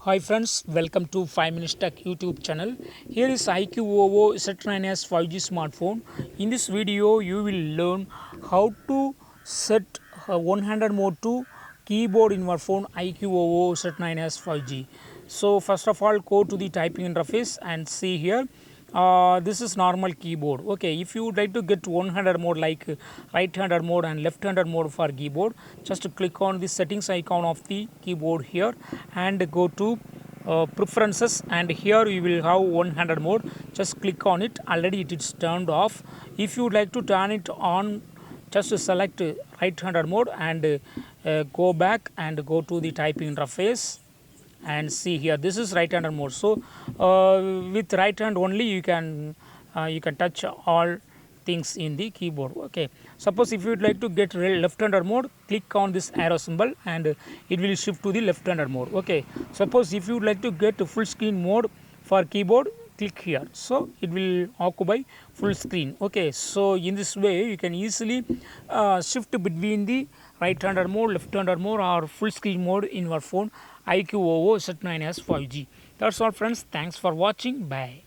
Hi friends, welcome to 5 Minutes Tech YouTube channel. Here is iQOO Z9s 5G smartphone. In this video, you will learn how to set 100 mode to keyboard in your phone iQOO Z9s 5G. So first of all, go to the typing interface and see here. This is normal keyboard. Okay, if you would like to get 100 mode like right-hander mode and left-hander mode for keyboard, just click on the settings icon of the keyboard here and go to preferences, and here you will have 100 mode. Just click on it. Already it is turned off. If you would like to turn it on, just select right-hander mode and go back and go to the typing interface and see here, this is right-hander mode. So with right hand only you can touch all things in the keyboard. Okay, suppose if you would like to get left-hander mode, click on this arrow symbol and it will shift to the left-hander mode. Okay, suppose if you would like to get full screen mode for keyboard, click here, so it will occupy full screen. Okay, so in this way you can easily shift between the right-hander mode, left-hander mode or full screen mode in your phone iQOO Z9s 5G. That's all friends, thanks for watching, bye.